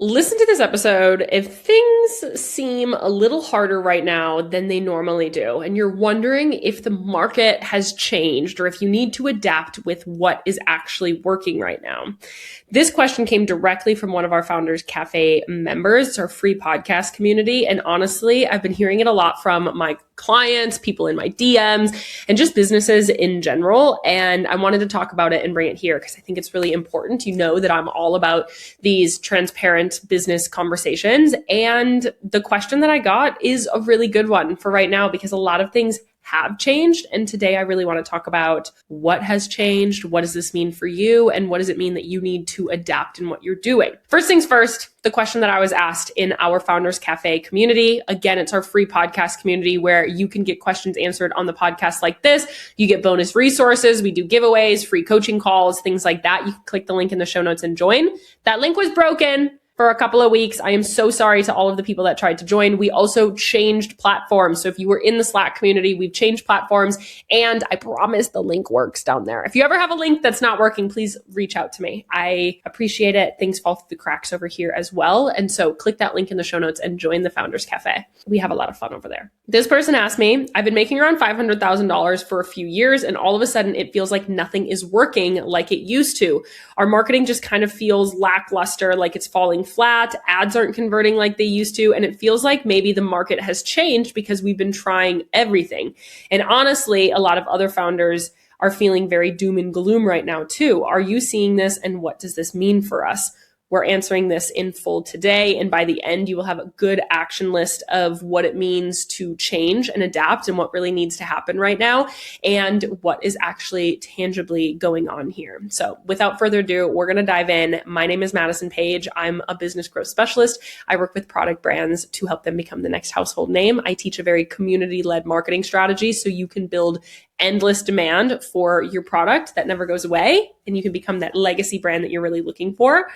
Listen to this episode if things seem a little harder right now than they normally do, and you're wondering if the market has changed or if you need to adapt with what is actually working right now. This question came directly from one of our Founders Cafe members. It's our free podcast community. And honestly, I've been hearing it a lot from my clients, people in my DMs, and just businesses in general. And I wanted to talk about it and bring it here because I think it's really important. You know that I'm all about these transparent business conversations. And the question that I got is a really good one for right now because a lot of things have changed. And today I really want to talk about what has changed, what does this mean for you, and what does it mean that you need to adapt in what you're doing. First things first, the question that I was asked in our Founders Cafe community. Again, it's our free podcast community where you can get questions answered on the podcast like this. You get bonus resources. We do giveaways, free coaching calls, things like that. You can click the link in the show notes and join. That link was broken for a couple of weeks. I am so sorry to all of the people that tried to join. We also changed platforms. So if you were in the Slack community, we've changed platforms and I promise the link works down there. If you ever have a link that's not working, please reach out to me. I appreciate it. Things fall through the cracks over here as well. And so click that link in the show notes and join the Founders Cafe. We have a lot of fun over there. This person asked me, I've been making around $500,000 for a few years and all of a sudden it feels like nothing is working like it used to. Our marketing just kind of feels lackluster, like it's falling flat, ads aren't converting like they used to, and it feels like maybe the market has changed because we've been trying everything. And honestly, a lot of other founders are feeling very doom and gloom right now too. Are you seeing this and what does this mean for us? We're answering this in full today. And by the end, you will have a good action list of what it means to change and adapt and what really needs to happen right now and what is actually tangibly going on here. So without further ado, we're going to dive in. My name is Madison Page. I'm a business growth specialist. I work with product brands to help them become the next household name. I teach a very community-led marketing strategy so you can build endless demand for your product that never goes away and you can become that legacy brand that you're really looking for.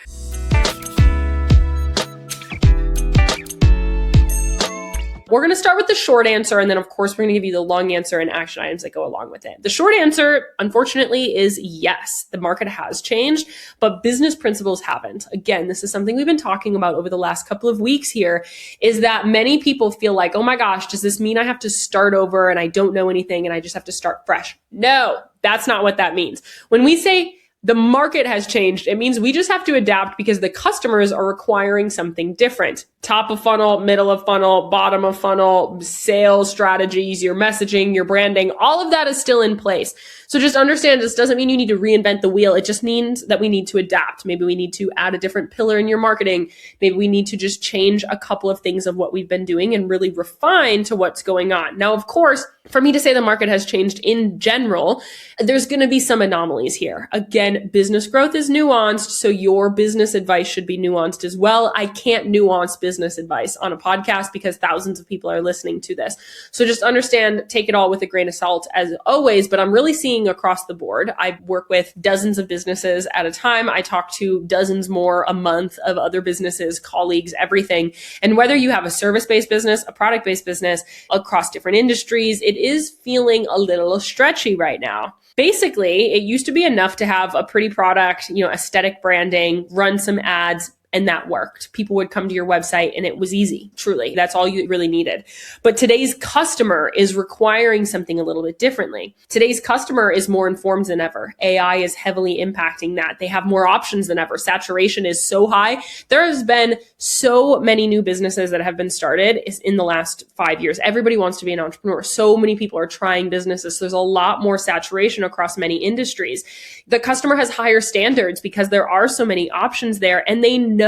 We're going to start with the short answer, and then of course, we're going to give you the long answer and action items that go along with it. The short answer, unfortunately, is yes, the market has changed, but business principles haven't. Again, this is something we've been talking about over the last couple of weeks here, is that many people feel like, oh my gosh, does this mean I have to start over and I don't know anything and I just have to start fresh? No, that's not what that means. When we say the market has changed, it means we just have to adapt because the customers are requiring something different. Top of funnel, middle of funnel, bottom of funnel, sales strategies, your messaging, your branding, all of that is still in place. So just understand this doesn't mean you need to reinvent the wheel. It just means that we need to adapt. Maybe we need to add a different pillar in your marketing. Maybe we need to just change a couple of things of what we've been doing and really refine to what's going on. Now, of course, for me to say the market has changed in general, there's going to be some anomalies here. Again, business growth is nuanced, so your business advice should be nuanced as well. I can't nuance business advice on a podcast because thousands of people are listening to this. So just understand, take it all with a grain of salt as always, but I'm really seeing across the board. I work with dozens of businesses at a time. I talk to dozens more a month of other businesses, colleagues, everything. And whether you have a service-based business, a product-based business across different industries, it is feeling a little stretchy right now. Basically, it used to be enough to have a pretty product, aesthetic branding, run some ads, and that worked. People would come to your website and it was easy. Truly, that's all you really needed. But today's customer is requiring something a little bit differently. Today's customer is more informed than ever. AI is heavily impacting that. They have more options than ever. Saturation is so high. There has been so many new businesses that have been started in the last 5 years. Everybody wants to be an entrepreneur. So many people are trying businesses. So there's a lot more saturation across many industries. The customer has higher standards because there are so many options there and they know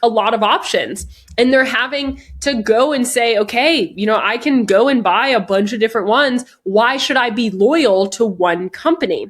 a lot of options and they're having to go and say, okay, I can go and buy a bunch of different ones. Why should I be loyal to one company?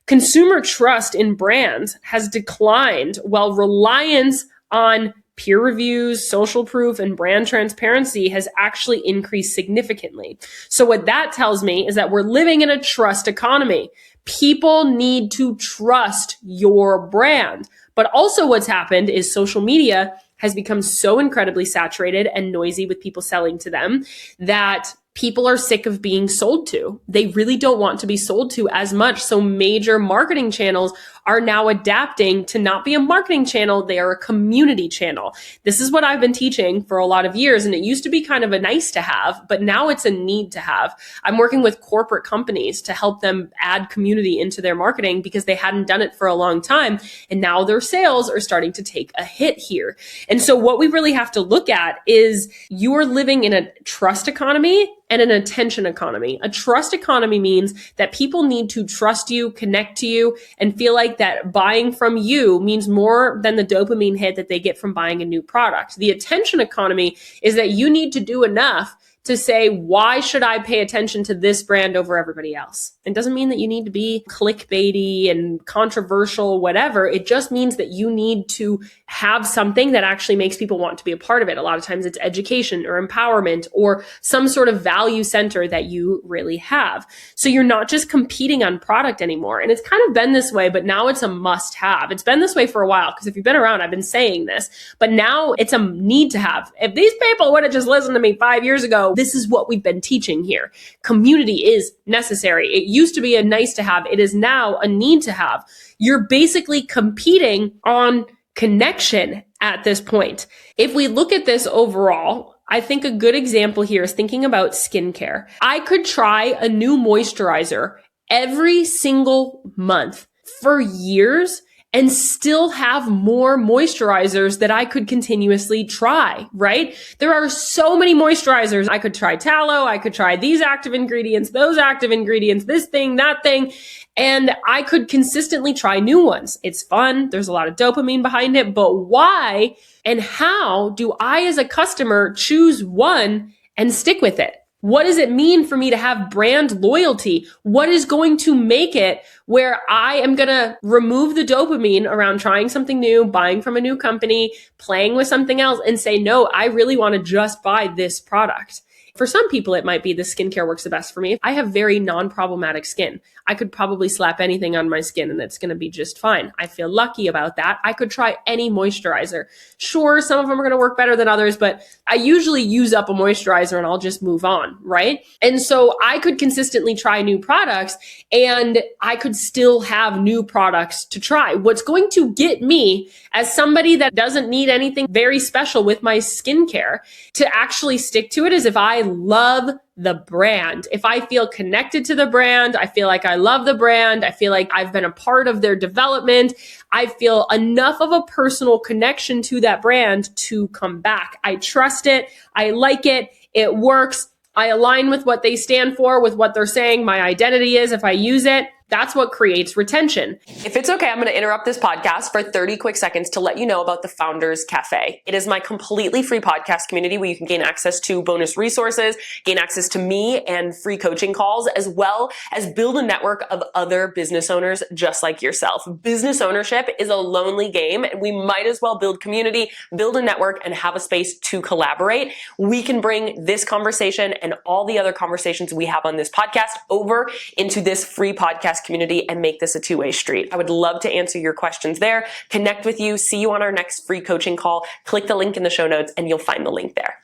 Consumer trust in brands has declined while reliance on peer reviews, social proof, and brand transparency has actually increased significantly. So what that tells me is that we're living in a trust economy. People need to trust your brand. But also what's happened is social media has become so incredibly saturated and noisy with people selling to them that people are sick of being sold to. They really don't want to be sold to as much. So major marketing channels are now adapting to not be a marketing channel. They are a community channel. This is what I've been teaching for a lot of years. And it used to be kind of a nice to have, but now it's a need to have. I'm working with corporate companies to help them add community into their marketing because they hadn't done it for a long time. And now their sales are starting to take a hit here. And so what we really have to look at is you are living in a trust economy and an attention economy. A trust economy means that people need to trust you, connect to you, and feel like that buying from you means more than the dopamine hit that they get from buying a new product. The attention economy is that you need to do enough to say, why should I pay attention to this brand over everybody else? It doesn't mean that you need to be clickbaity and controversial, whatever. It just means that you need to have something that actually makes people want to be a part of it. A lot of times it's education or empowerment or some sort of value center that you really have. So you're not just competing on product anymore. And it's kind of been this way, but now it's a must have. It's been this way for a while because if you've been around, I've been saying this, but now it's a need to have. If these people would have just listened to me 5 years ago, this is what we've been teaching here. Community is necessary. It used to be a nice to have. It is now a need to have. You're basically competing on connection at this point. If we look at this overall, I think a good example here is thinking about skincare. I could try a new moisturizer every single month for years and still have more moisturizers that I could continuously try, right? There are so many moisturizers. I could try tallow. I could try these active ingredients, those active ingredients, this thing, that thing. And I could consistently try new ones. It's fun. There's a lot of dopamine behind it, but why and how do I as a customer choose one and stick with it? What does it mean for me to have brand loyalty? What is going to make it where I am going to remove the dopamine around trying something new, buying from a new company, playing with something else and say, no, I really want to just buy this product? For some people, it might be the skincare works the best for me. I have very non-problematic skin. I could probably slap anything on my skin and it's going to be just fine. I feel lucky about that. I could try any moisturizer. Sure, some of them are going to work better than others, but I usually use up a moisturizer and I'll just move on, right? And so I could consistently try new products and I could still have new products to try. What's going to get me as somebody that doesn't need anything very special with my skincare to actually stick to it is if I love the brand. If I feel connected to the brand, I feel like I love the brand, I feel like I've been a part of their development, I feel enough of a personal connection to that brand to come back. I trust it, I like it, it works, I align with what they stand for, with what they're saying my identity is if I use it. That's what creates retention. If it's okay, I'm going to interrupt this podcast for 30 quick seconds to let you know about the Founders Cafe. It is my completely free podcast community where you can gain access to bonus resources, gain access to me and free coaching calls, as well as build a network of other business owners just like yourself. Business ownership is a lonely game, and we might as well build community, build a network, and have a space to collaborate. We can bring this conversation and all the other conversations we have on this podcast over into this free podcast community and make this a two-way street. I would love to answer your questions there, connect with you, see you on our next free coaching call. Click the link in the show notes and you'll find the link there.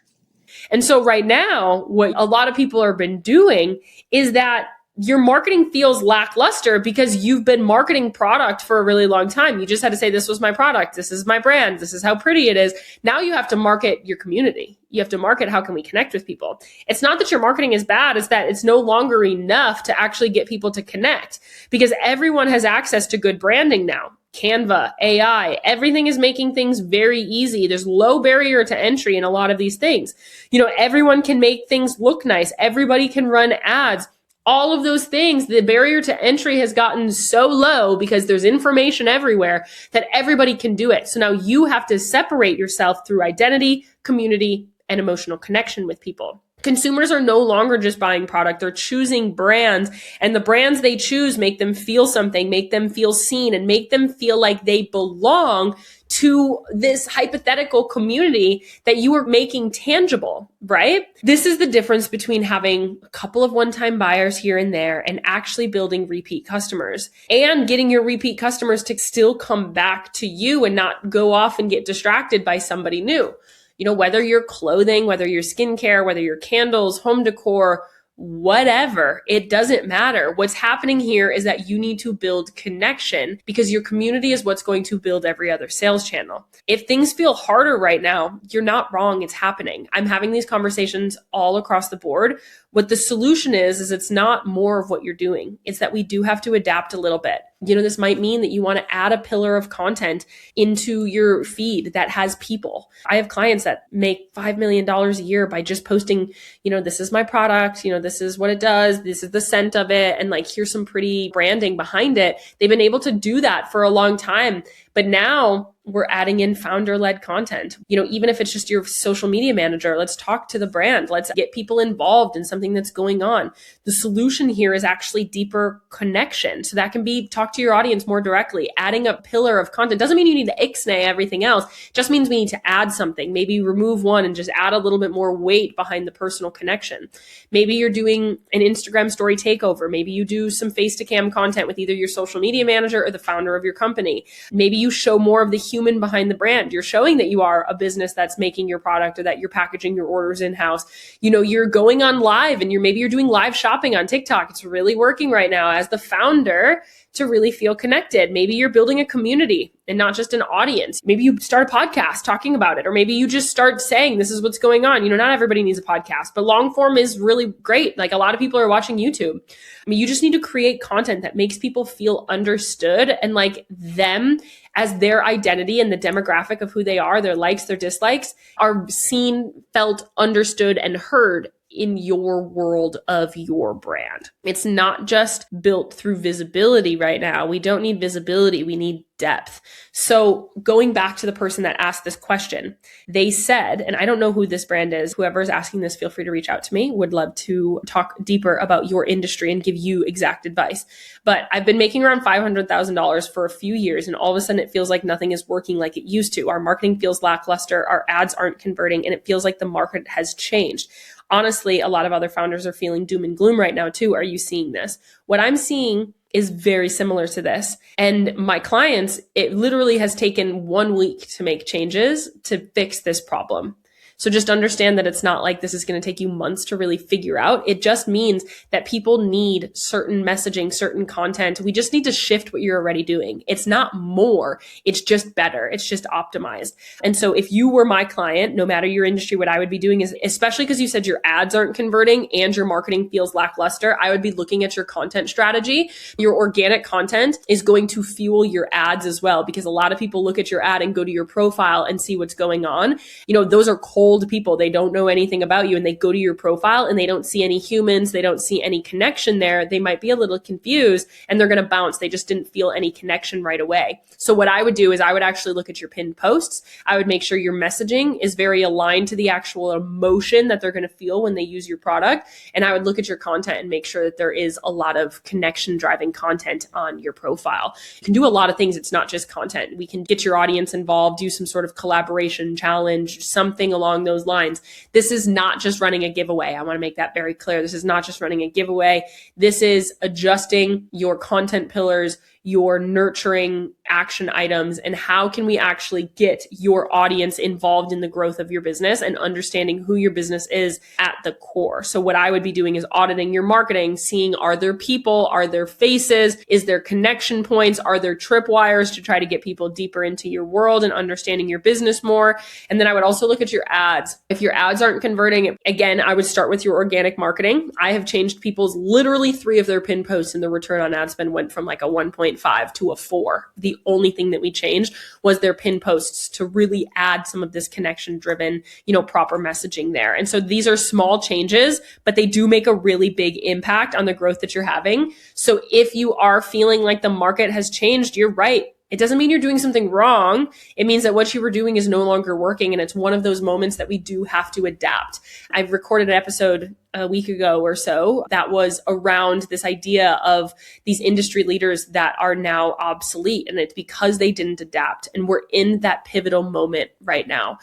And so right now, what a lot of people have been doing is that your marketing feels lackluster because you've been marketing product for a really long time. You just had to say, this was my product. This is my brand. This is how pretty it is. Now you have to market your community. You have to market how can we connect with people. It's not that your marketing is bad. It's that it's no longer enough to actually get people to connect because everyone has access to good branding now. Canva, AI, everything is making things very easy. There's low barrier to entry in a lot of these things. You know, everyone can make things look nice. Everybody can run ads. All of those things, the barrier to entry has gotten so low because there's information everywhere that everybody can do it. So now you have to separate yourself through identity, community, and emotional connection with people. Consumers are no longer just buying product. They're choosing brands, and the brands they choose make them feel something, make them feel seen, and make them feel like they belong to this hypothetical community that you are making tangible, right? This is the difference between having a couple of one-time buyers here and there and actually building repeat customers and getting your repeat customers to still come back to you and not go off and get distracted by somebody new. You know, whether you're clothing, whether you're skincare, whether you're candles, home decor, whatever. It doesn't matter. What's happening here is that you need to build connection because your community is what's going to build every other sales channel. If things feel harder right now, you're not wrong. It's happening. I'm having these conversations all across the board. What the solution is it's not more of what you're doing. It's that we do have to adapt a little bit. This might mean that you want to add a pillar of content into your feed that has people. I have clients that make $5 million a year by just posting, this is my product, this is what it does, this is the scent of it, and here's some pretty branding behind it. They've been able to do that for a long time. But now we're adding in founder-led content. Even if it's just your social media manager, let's talk to the brand. Let's get people involved in something that's going on. The solution here is actually deeper connection. So that can be talk to your audience more directly. Adding a pillar of content doesn't mean you need to ixnay everything else. It just means we need to add something. Maybe remove one and just add a little bit more weight behind the personal connection. Maybe you're doing an Instagram story takeover. Maybe you do some face-to-cam content with either your social media manager or the founder of your company. Maybe you show more of the human behind the brand. You're showing that you are a business that's making your product or that you're packaging your orders in-house. You're going on live and maybe you're doing live shopping on TikTok. It's really working right now as the founder to really feel connected. Maybe you're building a community and not just an audience. Maybe you start a podcast talking about it, or maybe you just start saying this is what's going on. Not everybody needs a podcast, but long form is really great. A lot of people are watching YouTube. You just need to create content that makes people feel understood and them as their identity and the demographic of who they are, their likes, their dislikes, are seen, felt, understood, and heard in your world of your brand. It's not just built through visibility right now. We don't need visibility. We need depth. So going back to the person that asked this question, they said, and I don't know who this brand is, whoever is asking this, feel free to reach out to me. Would love to talk deeper about your industry and give you exact advice. But I've been making around $500,000 for a few years, and all of a sudden it feels like nothing is working like it used to. Our marketing feels lackluster. Our ads aren't converting, and it feels like the market has changed. Honestly, a lot of other founders are feeling doom and gloom right now too. Are you seeing this? What I'm seeing is very similar to this. And my clients, it literally has taken 1 week to make changes to fix this problem. So just understand that it's not like this is going to take you months to really figure out. It just means that people need certain messaging, certain content. We just need to shift what you're already doing. It's not more. It's just better. It's just optimized. And so if you were my client, no matter your industry, what I would be doing is, especially because you said your ads aren't converting and your marketing feels lackluster, I would be looking at your content strategy. Your organic content is going to fuel your ads as well, because a lot of people look at your ad and go to your profile and see what's going on. Those are cold people. They don't know anything about you, and they go to your profile and they don't see any humans. They don't see any connection there. They might be a little confused and they're going to bounce. They just didn't feel any connection right away. So what I would do is I would actually look at your pinned posts. I would make sure your messaging is very aligned to the actual emotion that they're going to feel when they use your product. And I would look at your content and make sure that there is a lot of connection driving content on your profile. You can do a lot of things. It's not just content. We can get your audience involved, do some sort of collaboration challenge, something along those lines. This is not just running a giveaway. I want to make that very clear. This is not just running a giveaway. This is adjusting your content pillars, your nurturing action items, and how can we actually get your audience involved in the growth of your business and understanding who your business is at the core. So what I would be doing is auditing your marketing, seeing, are there people, are there faces, is there connection points, are there tripwires to try to get people deeper into your world and understanding your business more. And then I would also look at your ads. If your ads aren't converting, again, I would start with your organic marketing. I have changed people's literally 3 of their pinned posts, and the return on ad spend went from a 1.5 to a 4. The only thing that we changed was their pin posts to really add some of this connection driven, proper messaging there. And so these are small changes, but they do make a really big impact on the growth that you're having. So if you are feeling like the market has changed, you're right. It doesn't mean you're doing something wrong. It means that what you were doing is no longer working. And it's one of those moments that we do have to adapt. I've recorded an episode a week ago or so that was around this idea of these industry leaders that are now obsolete. And it's because they didn't adapt. And we're in that pivotal moment right now.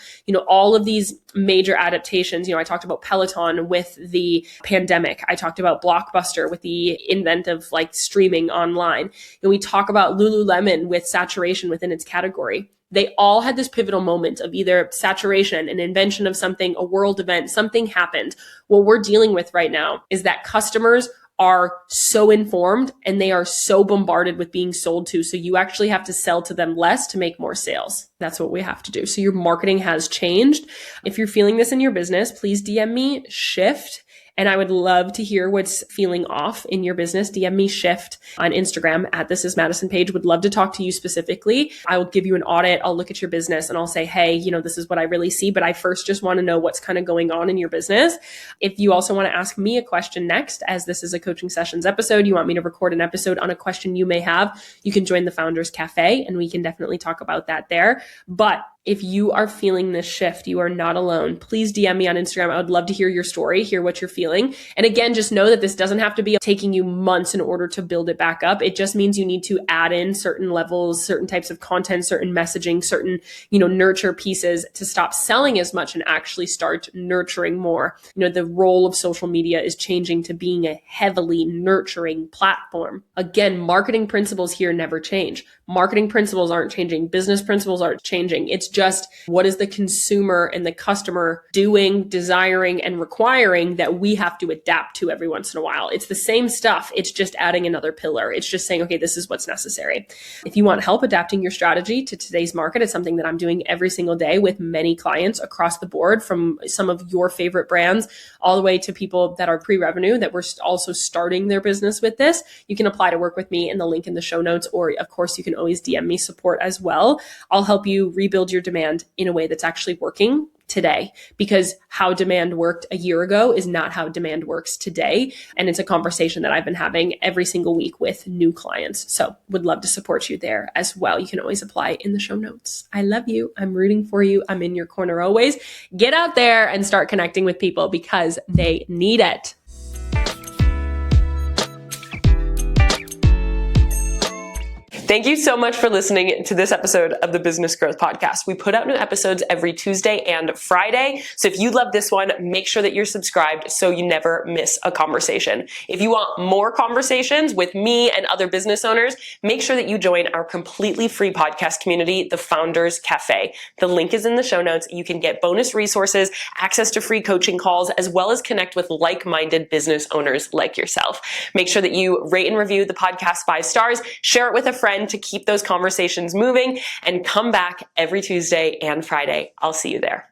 All of these major adaptations, I talked about Peloton with the pandemic. I talked about Blockbuster with the invent of streaming online. And we talk about Lululemon with saturation within its category. they all had this pivotal moment of either saturation, an invention of something, a world event, something happened. What we're dealing with right now is that customers are so informed and they are so bombarded with being sold to. So you actually have to sell to them less to make more sales. That's what we have to do. So your marketing has changed. If you're feeling this in your business, please DM me Shift. And I would love to hear what's feeling off in your business. DM me Shift on Instagram at This Is Madison page. Would love to talk to you specifically. I will give you an audit. I'll look at your business and I'll say, hey, this is what I really see, but I first just want to know what's kind of going on in your business. If you also want to ask me a question next, as this is a coaching sessions episode, you want me to record an episode on a question you may have, you can join the Founders Cafe and we can definitely talk about that there. But if you are feeling this shift, you are not alone. Please DM me on Instagram. I would love to hear your story, hear what you're feeling. And again, just know that this doesn't have to be taking you months in order to build it back up. It just means you need to add in certain levels, certain types of content, certain messaging, certain, nurture pieces to stop selling as much and actually start nurturing more. The role of social media is changing to being a heavily nurturing platform. Again, marketing principles here never change. Marketing principles aren't changing. Business principles aren't changing. It's just what is the consumer and the customer doing, desiring, and requiring that we have to adapt to every once in a while. It's the same stuff. It's just adding another pillar. It's just saying, okay, this is what's necessary. If you want help adapting your strategy to today's market, it's something that I'm doing every single day with many clients across the board, from some of your favorite brands all the way to people that are pre-revenue that were also starting their business with this. You can apply to work with me in the link in the show notes, or of course you can always DM me support as well. I'll help you rebuild your demand in a way that's actually working today, because how demand worked a year ago is not how demand works today. And it's a conversation that I've been having every single week with new clients. So would love to support you there as well. You can always apply in the show notes. I love you. I'm rooting for you. I'm in your corner always. Get out there and start connecting with people because they need it. Thank you so much for listening to this episode of the Business Growth Podcast. We put out new episodes every Tuesday and Friday. So if you love this one, make sure that you're subscribed so you never miss a conversation. If you want more conversations with me and other business owners, make sure that you join our completely free podcast community, the Founders Cafe. The link is in the show notes. You can get bonus resources, access to free coaching calls, as well as connect with like-minded business owners like yourself. Make sure that you rate and review the podcast 5 stars, share it with a friend to keep those conversations moving, and come back every Tuesday and Friday. I'll see you there.